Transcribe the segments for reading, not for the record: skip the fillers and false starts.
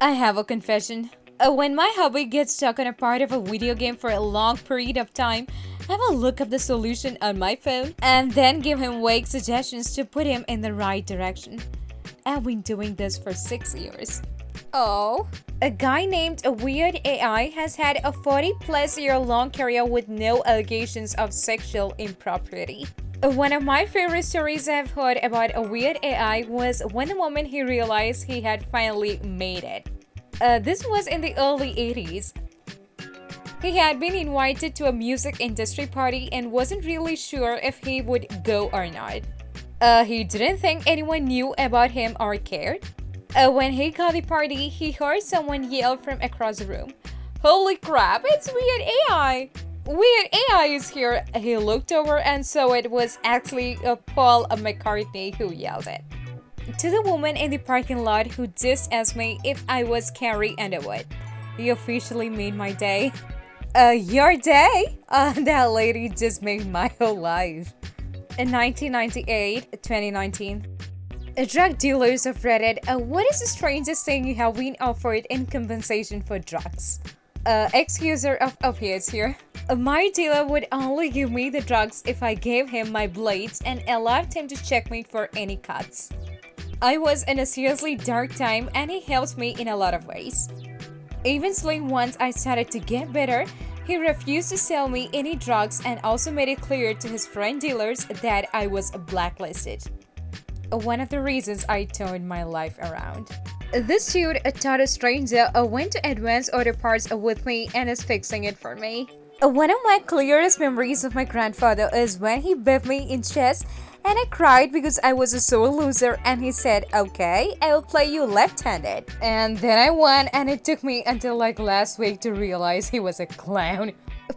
I have a confession. When my hubby gets stuck on a part of a video game for a long period of time, I will look up the solution on my phone and then give him vague suggestions to put him in the right direction. I've been doing this for 6 years. Oh. A guy named Weird AI has had a 40-plus year long career with no allegations of sexual impropriety. One of my favorite stories I've heard about a Weird AI was when the moment he realized he had finally made it. This was in the early 80s. He had been invited to a music industry party and wasn't really sure if he would go or not. He didn't think anyone knew about him or cared. When he got the party, he heard someone yell from across the room, "Holy crap, it's Weird AI! Weird AI is here!" He looked over and saw it was actually Paul McCartney who yelled it. To the woman in the parking lot who just asked me if I was Carrie Underwood, he officially made my day. Your day? That lady just made my whole life. In 1998, 2019. Drug dealers have Reddit, what is the strangest thing you have been offered in compensation for drugs? Ex-user of opiates here. My dealer would only give me the drugs if I gave him my blades and allowed him to check me for any cuts. I was in a seriously dark time and he helped me in a lot of ways. Eventually, once I started to get better, he refused to sell me any drugs and also made it clear to his friend dealers that I was blacklisted. One of the reasons I turned my life around. This dude taught a stranger when to advance auto parts with me and is fixing it for me. One of my clearest memories of my grandfather is when he beat me in chess and I cried because I was a sore loser and he said, "Okay, I'll play you left-handed." And then I won and it took me until like last week to realize he was a clown.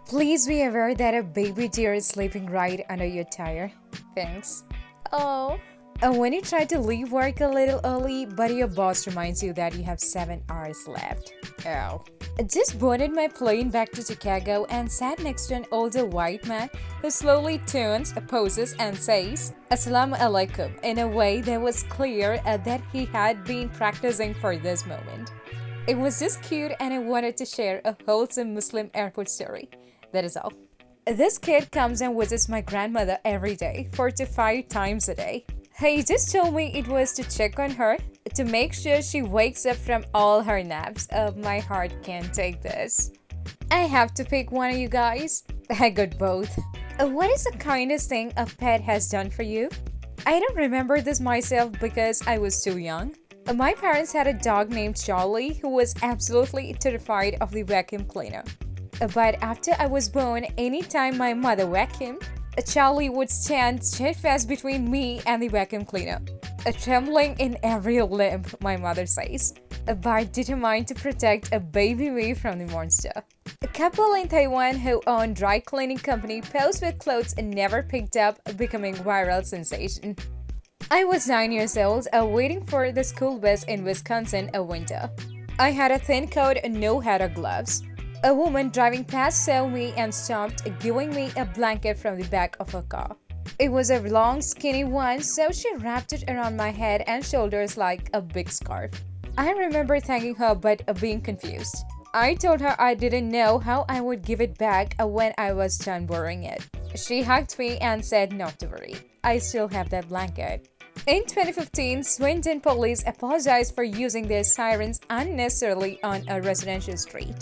Please be aware that a baby deer is sleeping right under your tire. Thanks. Oh. When you try to leave work a little early, but your boss reminds you that you have 7 hours left. Oh. I just boarded my plane back to Chicago and sat next to an older white man who slowly turns, poses, and says, "Assalamu alaikum," in a way that was clear that he had been practicing for this moment. It was just cute and I wanted to share a wholesome Muslim airport story. That is all. This kid comes and visits my grandmother every day, 4 to 5 times a day. He just told me it was to check on her, to make sure she wakes up from all her naps. My heart can't take this. I have to pick one of you guys. I got both. What is the kindest thing a pet has done for you? I don't remember this myself because I was too young. My parents had a dog named Charlie who was absolutely terrified of the vacuum cleaner. But after I was born, anytime my mother vacuumed, Charlie would stand steadfast between me and the vacuum cleaner, trembling in every limb, my mother says, but determined to protect a baby me from the monster. A couple in Taiwan who own dry cleaning company posed with clothes never picked up, becoming viral sensation. I was 9 years old, waiting for the school bus in Wisconsin a winter. I had a thin coat and no hat or gloves. A woman driving past saw me and stopped, giving me a blanket from the back of her car. It was a long, skinny one, so she wrapped it around my head and shoulders like a big scarf. I remember thanking her but being confused. I told her I didn't know how I would give it back when I was done wearing it. She hugged me and said not to worry. I still have that blanket. In 2015, Swindon police apologized for using their sirens unnecessarily on a residential street.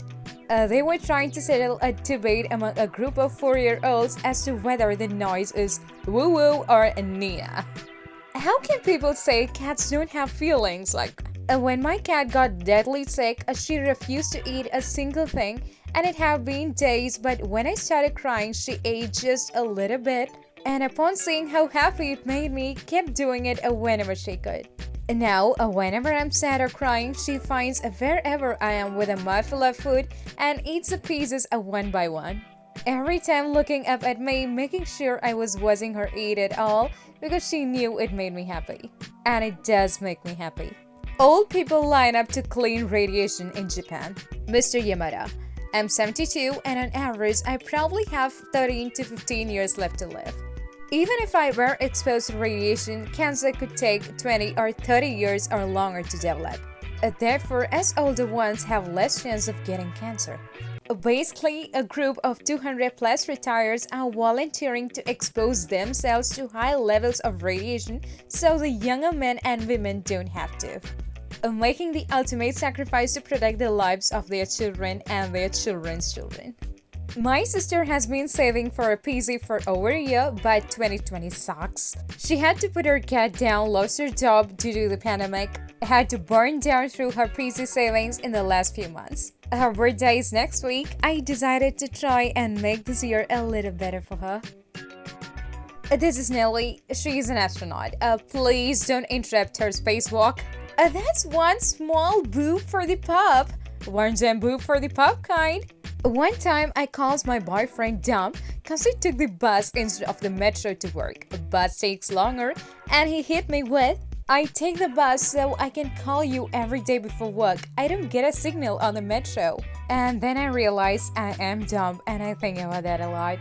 They were trying to settle a debate among a group of 4-year-olds as to whether the noise is woo-woo or Nina. How can people say cats don't have feelings? When my cat got deadly sick, she refused to eat a single thing and it had been days, but when I started crying, she ate just a little bit and upon seeing how happy it made me, kept doing it whenever she could. Now, whenever I'm sad or crying, she finds wherever I am with a mouthful of food and eats the pieces one by one. Every time looking up at me, making sure I was watching her eat it all because she knew it made me happy. And it does make me happy. Old people line up to clean radiation in Japan. Mr. Yamada, I'm 72 and on average, I probably have 13 to 15 years left to live. Even if I were exposed to radiation, cancer could take 20 or 30 years or longer to develop. Therefore, us older ones have less chance of getting cancer. Basically, a group of 200 plus retirees are volunteering to expose themselves to high levels of radiation so the younger men and women don't have to. Making the ultimate sacrifice to protect the lives of their children and their children's children. My sister has been saving for a PC for over a year, but 2020 sucks. She had to put her cat down, lost her job due to the pandemic, had to burn down through her PC savings in the last few months. Her birthday is next week. I decided to try and make this year a little better for her. This is Nelly. She is an astronaut. Please don't interrupt her spacewalk. That's one small boob for the pup. One gem boob for the pup kind. One time I called my boyfriend dumb because he took the bus instead of the metro to work. The bus takes longer and he hit me with, "I take the bus so I can call you every day before work. I don't get a signal on the metro." And then I realized I am dumb and I think about that a lot.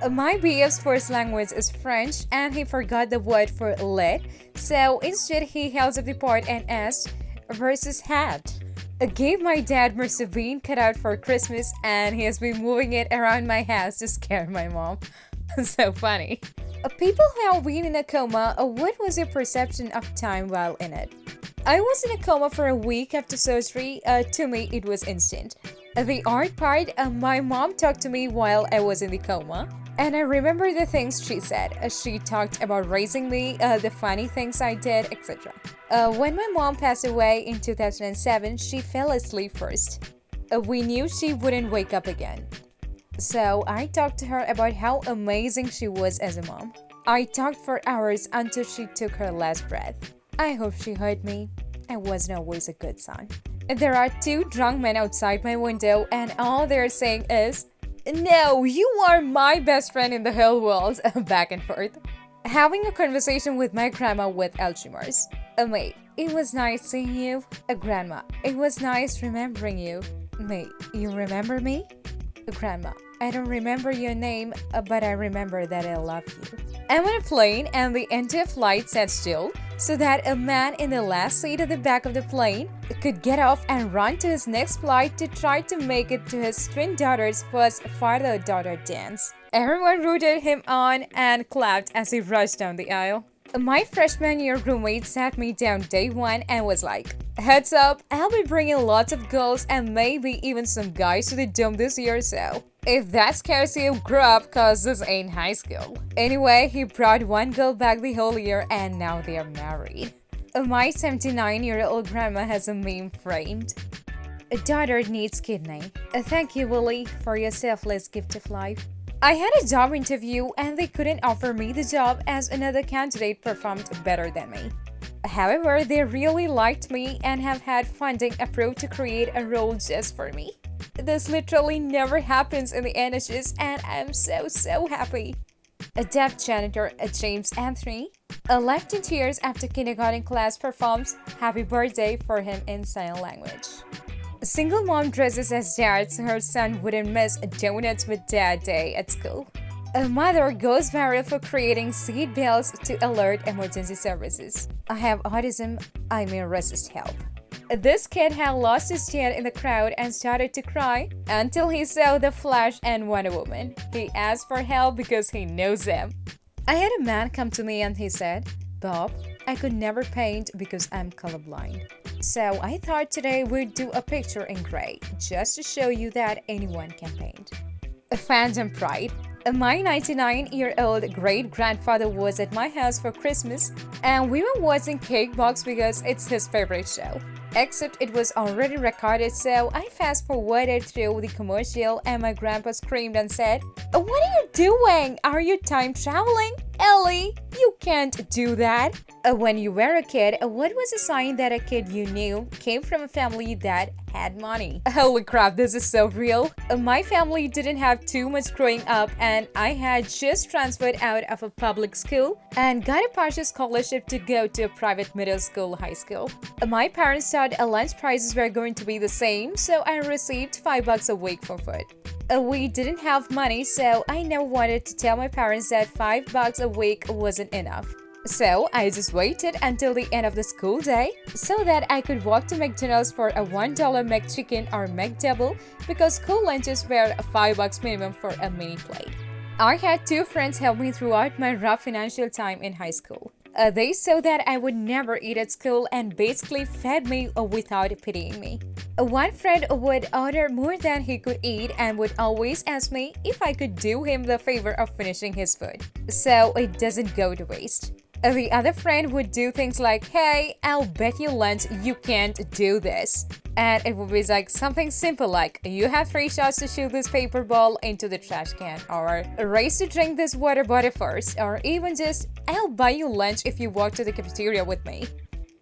My BF's first language is French and he forgot the word for lit, so instead he held up the part and asked, "Where's his hat?" I gave my dad Mr. Bean cut out for Christmas and he has been moving it around my house to scare my mom. So funny. People who have been in a coma, what was your perception of time while in it? I was in a coma for a week after surgery. To me, it was instant. The art part, my mom talked to me while I was in the coma. And I remember the things she said. She talked about raising me, the funny things I did, etc. When my mom passed away in 2007, she fell asleep first. We knew she wouldn't wake up again. So I talked to her about how amazing she was as a mom. I talked for hours until she took her last breath. I hope she heard me. I wasn't always a good son. There are two drunk men outside my window and all they're saying is, "No, you are my best friend in the whole world." Back and forth. Having a conversation with my grandma with Alzheimer's. Mate, it was nice seeing you. Grandma, it was nice remembering you. Mate, you remember me? Grandma, I don't remember your name, but I remember that I love you. I'm on a plane and the entire flight sat still so that a man in the last seat at the back of the plane could get off and run to his next flight to try to make it to his twin daughter's first father-daughter dance. Everyone rooted him on and clapped as he rushed down the aisle. My freshman year roommate sat me down day one and was like, "Heads up, I'll be bringing lots of girls and maybe even some guys to the dome this year, so if that scares you, grow up cause this ain't high school." Anyway, he brought one girl back the whole year and now they are married. My 79-year-old grandma has a meme framed. "A daughter needs kidney. Thank you, Willie, for your selfless gift of life." I had a job interview and they couldn't offer me the job as another candidate performed better than me. However, they really liked me and have had funding approved to create a role just for me. This literally never happens in the NHS and I'm so happy. A deaf janitor, James Anthony, left in tears after kindergarten class performs happy birthday for him in sign language. A single mom dresses as dad so her son wouldn't miss donuts with dad day at school. A mother goes viral for creating seat belts to alert emergency services. I have autism, I may resist help. This kid had lost his dad in the crowd and started to cry until he saw the Flash and Wonder Woman. He asked for help because he knows them. I had a man come to me and he said, "Bob, I could never paint because I'm colorblind. So I thought today we'd do a picture in gray, just to show you that anyone can paint." A fandom pride. My 99-year-old great-grandfather was at my house for Christmas and we were watching Cake Box because it's his favorite show. Except it was already recorded, so I fast-forwarded through the commercial and my grandpa screamed and said, "What are you doing? Are you time traveling? Ellie, you can't do that." When you were a kid, what was a sign that a kid you knew came from a family that had money? Holy crap, this is so real. My family didn't have too much growing up and I had just transferred out of a public school and got a partial scholarship to go to a private middle school, high school. My parents thought lunch prices were going to be the same, so I received $5 a week for food. We didn't have money, so I never wanted to tell my parents that $5 a week wasn't enough. So I just waited until the end of the school day so that I could walk to McDonald's for a $1 McChicken or McDouble because school lunches were $5 minimum for a mini plate. I had two friends help me throughout my rough financial time in high school. They saw that I would never eat at school and basically fed me without pitying me. One friend would order more than he could eat and would always ask me if I could do him the favor of finishing his food, so it doesn't go to waste. The other friend would do things like, "Hey, I'll bet you lunch you can't do this." And it would be like something simple like, "You have 3 shots to shoot this paper ball into the trash can," or "Race to drink this water bottle first," or even just, "I'll buy you lunch if you walk to the cafeteria with me."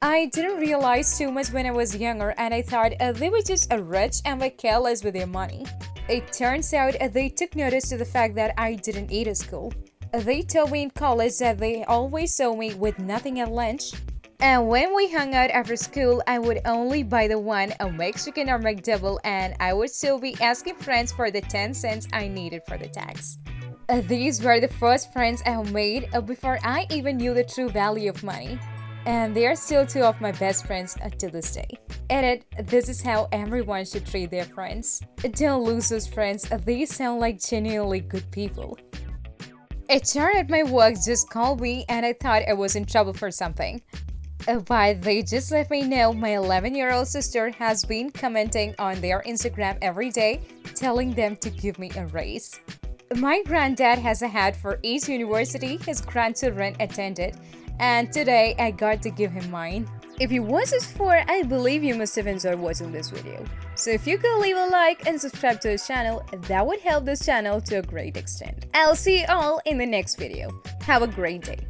I didn't realize too much when I was younger and I thought they were just rich and were careless with their money. It turns out they took notice to the fact that I didn't eat at school. They told me in college that they always saw me with nothing at lunch. And when we hung out after school, I would only buy the one, a McChicken or McDouble, and I would still be asking friends for the 10 cents I needed for the tax. These were the first friends I made before I even knew the true value of money. And they are still 2 of my best friends to this day. Edit, this is how everyone should treat their friends. Don't lose those friends, they sound like genuinely good people. HR at my work just called me and I thought I was in trouble for something. But they just let me know my 11-year-old sister has been commenting on their Instagram every day, telling them to give me a raise. My granddad has a hat for each university his grandchildren attended, and today I got to give him mine. If you watched this far, I believe you must have enjoyed watching this video. So if you could leave a like and subscribe to this channel, that would help this channel to a great extent. I'll see you all in the next video. Have a great day.